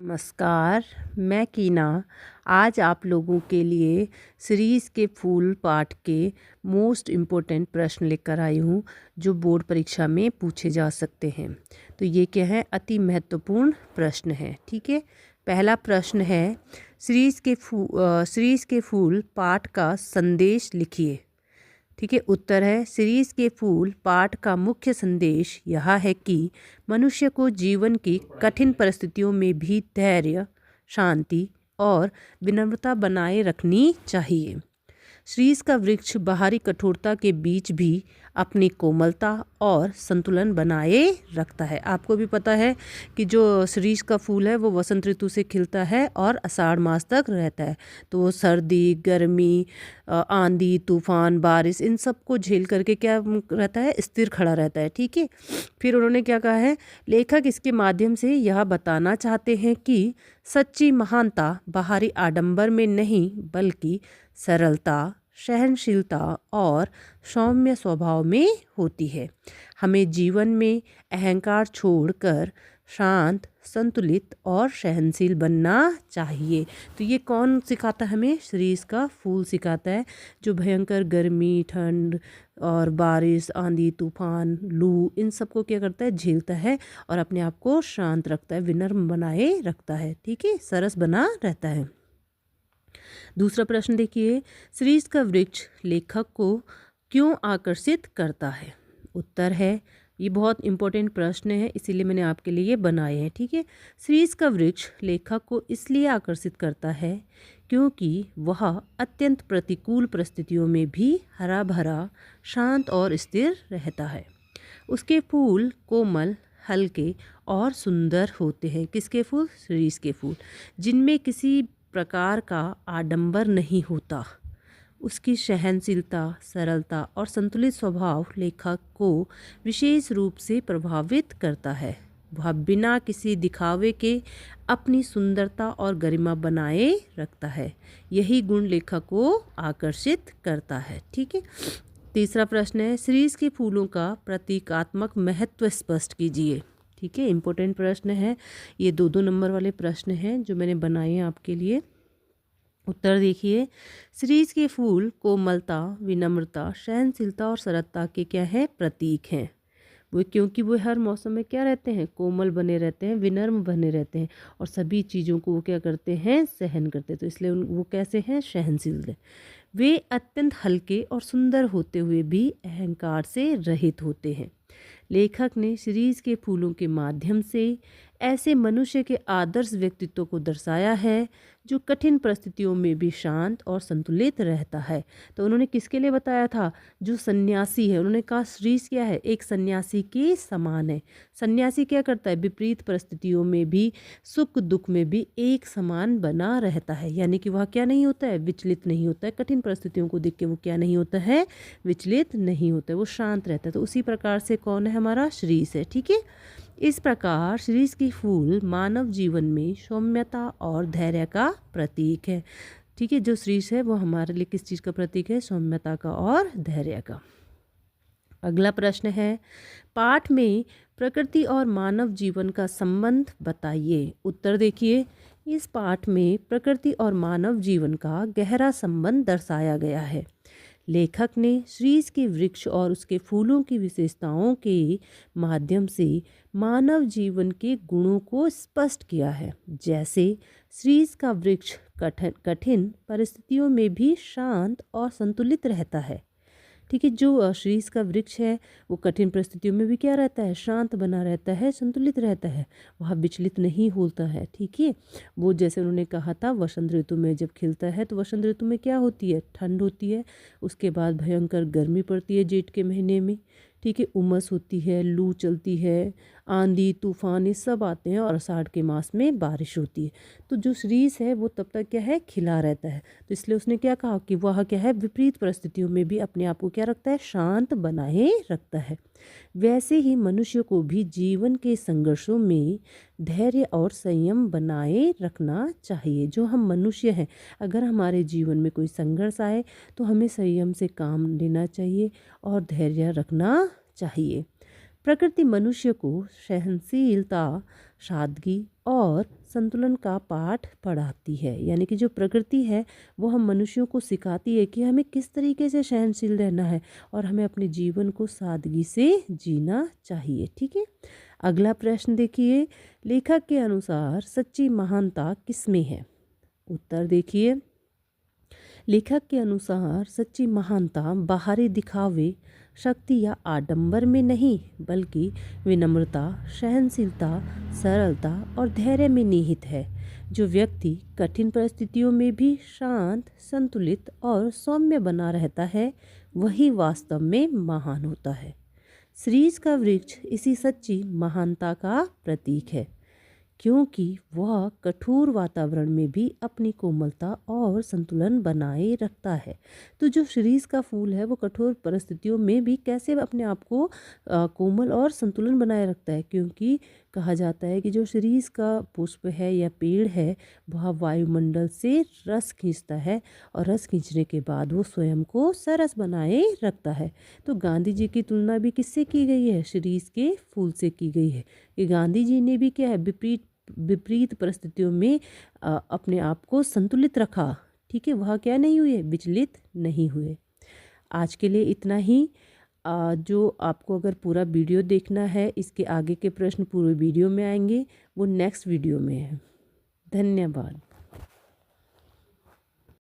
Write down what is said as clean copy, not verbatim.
नमस्कार, मैं कीना आज आप लोगों के लिए सीरीज़ के फूल पाठ के मोस्ट इम्पोर्टेंट प्रश्न लेकर आई हूँ जो बोर्ड परीक्षा में पूछे जा सकते हैं। तो ये क्या है, अति महत्वपूर्ण प्रश्न है। ठीक है, पहला प्रश्न है सीरीज़ के फूल पाठ का संदेश लिखिए। ठीक है, उत्तर है सीरीज़ के फूल पाठ का मुख्य संदेश यह है कि मनुष्य को जीवन की कठिन परिस्थितियों में भी धैर्य, शांति और विनम्रता बनाए रखनी चाहिए। शीश का वृक्ष बाहरी कठोरता के बीच भी अपनी कोमलता और संतुलन बनाए रखता है। आपको भी पता है कि जो शीश का फूल है वो वसंत ऋतु से खिलता है और आषाढ़ मास तक रहता है। तो वो सर्दी, गर्मी, आंधी, तूफान, बारिश इन सब को झेल करके क्या रहता है, स्थिर खड़ा रहता है। ठीक है, फिर उन्होंने क्या कहा है, लेखक इसके माध्यम से यह बताना चाहते हैं कि सच्ची महानता बाहरी आडंबर में नहीं बल्कि सरलता, सहनशीलता और सौम्य स्वभाव में होती है। हमें जीवन में अहंकार छोड़कर शांत, संतुलित और सहनशील बनना चाहिए। तो ये कौन सिखाता है हमें? शीश का फूल सिखाता है, जो भयंकर गर्मी, ठंड और बारिश, आंधी, तूफान, लू इन सबको क्या करता है, झेलता है और अपने आप को शांत रखता है, विनम्र बनाए रखता है। ठीक है, सरस बना रहता है। दूसरा प्रश्न देखिए, शीश का वृक्ष लेखक को क्यों आकर्षित करता है? उत्तर है, ये बहुत इंपॉर्टेंट प्रश्न है इसीलिए मैंने आपके लिए बनाए हैं। ठीक है, शीश का वृक्ष लेखक को इसलिए आकर्षित करता है क्योंकि वह अत्यंत प्रतिकूल परिस्थितियों में भी हरा भरा, शांत और स्थिर रहता है। उसके फूल कोमल, हल्के और सुंदर होते हैं। किसके फूल? शीश के फूल, जिनमें किसी प्रकार का आडंबर नहीं होता। उसकी सहनशीलता, सरलता और संतुलित स्वभाव लेखक को विशेष रूप से प्रभावित करता है। वह बिना किसी दिखावे के अपनी सुंदरता और गरिमा बनाए रखता है। यही गुण लेखक को आकर्षित करता है। ठीक है, तीसरा प्रश्न है, शीश के फूलों का प्रतीकात्मक महत्व स्पष्ट कीजिए। ठीक है, इम्पोर्टेंट प्रश्न है ये, दो नंबर वाले प्रश्न हैं जो मैंने बनाए हैं आपके लिए। उत्तर देखिए, शीश के फूल कोमलता, विनम्रता, सहनशीलता और सरलता के क्या है, प्रतीक हैं। वो क्योंकि वो हर मौसम में क्या रहते हैं, कोमल बने रहते हैं, विनम्र बने रहते हैं और सभी चीज़ों को वो क्या करते हैं, सहन करते हैं। तो इसलिए वो कैसे हैं, सहनशील है। वे अत्यंत हल्के और सुंदर होते हुए भी अहंकार से रहित होते हैं। लेखक ने शीश के फूलों के माध्यम से ऐसे मनुष्य के आदर्श व्यक्तित्व को दर्शाया है जो कठिन परिस्थितियों में भी शांत और संतुलित रहता है। तो उन्होंने किसके लिए बताया था? जो सन्यासी है। उन्होंने कहा शीश क्या है, एक सन्यासी के समान है। सन्यासी क्या करता है, विपरीत परिस्थितियों में भी, सुख दुख में भी एक समान बना रहता है। यानी कि वह क्या नहीं होता है, विचलित नहीं होता है। कठिन परिस्थितियों को देख के वो क्या नहीं होता है, विचलित नहीं होता है, वो शांत रहता है। तो उसी प्रकार से कौन है, हमारा शीश है। ठीक है, इस प्रकार शीश की फूल मानव जीवन में सौम्यता और धैर्य का प्रतीक है। ठीक है, जो शीश है वो हमारे लिए किस चीज़ का प्रतीक है, सौम्यता का और धैर्य का। अगला प्रश्न है, पाठ में प्रकृति और मानव जीवन का संबंध बताइए। उत्तर देखिए, इस पाठ में प्रकृति और मानव जीवन का गहरा संबंध दर्शाया गया है। लेखक ने शीश के वृक्ष और उसके फूलों की विशेषताओं के माध्यम से मानव जीवन के गुणों को स्पष्ट किया है। जैसे शीश का वृक्ष कठिन परिस्थितियों में भी शांत और संतुलित रहता है। ठीक है, जो शीश का वृक्ष है वो कठिन परिस्थितियों में भी क्या रहता है, शांत बना रहता है, संतुलित रहता है, वह विचलित नहीं होता है। ठीक है, वो जैसे उन्होंने कहा था वसंत ऋतु में जब खिलता है, तो वसंत ऋतु में क्या होती है, ठंड होती है, उसके बाद भयंकर गर्मी पड़ती है जेठ के महीने में। ठीक है, उमस होती है, लू चलती है, आंधी, तूफान ये सब आते हैं और आषाढ़ के मास में बारिश होती है। तो जो शीश है वो तब तक क्या है, खिला रहता है। तो इसलिए उसने क्या कहा कि वह क्या है, विपरीत परिस्थितियों में भी अपने आप को क्या रखता है, शांत बनाए रखता है। वैसे ही मनुष्य को भी जीवन के संघर्षों में धैर्य और संयम बनाए रखना चाहिए। जो हम मनुष्य हैं, अगर हमारे जीवन में कोई संघर्ष आए तो हमें संयम से काम लेना चाहिए और धैर्य रखना चाहिए। प्रकृति मनुष्य को सहनशीलता, सादगी और संतुलन का पाठ पढ़ाती है। यानी कि जो प्रकृति है वो हम मनुष्यों को सिखाती है कि हमें किस तरीके से सहनशील रहना है और हमें अपने जीवन को सादगी से जीना चाहिए। ठीक है, अगला प्रश्न देखिए, लेखक के अनुसार सच्ची महानता किसमें है? उत्तर देखिए, लेखक के अनुसार सच्ची महानता बाहरी दिखावे, शक्ति या आडंबर में नहीं, बल्कि विनम्रता, सहनशीलता, सरलता और धैर्य में निहित है। जो व्यक्ति कठिन परिस्थितियों में भी शांत, संतुलित और सौम्य बना रहता है, वही वास्तव में महान होता है। शीरीष का वृक्ष इसी सच्ची महानता का प्रतीक है, क्योंकि वह कठोर वातावरण में भी अपनी कोमलता और संतुलन बनाए रखता है। तो जो शीरीष का फूल है वो कठोर परिस्थितियों में भी कैसे अपने आप को कोमल और संतुलन बनाए रखता है, क्योंकि कहा जाता है कि जो शीरीष का पुष्प है या पेड़ है वह वायुमंडल से रस खींचता है और रस खींचने के बाद वो स्वयं को सरस बनाए रखता है। तो गांधी जी की तुलना भी किससे की गई है? शीरीष के फूल से की गई है कि गांधी जी ने भी क्या है, विपरीत परिस्थितियों में अपने आप को संतुलित रखा। ठीक है, वह क्या नहीं हुए, विचलित नहीं हुए। आज के लिए इतना ही। जो आपको अगर पूरा वीडियो देखना है, इसके आगे के प्रश्न पूरे वीडियो में आएंगे, वो नेक्स्ट वीडियो में है। धन्यवाद।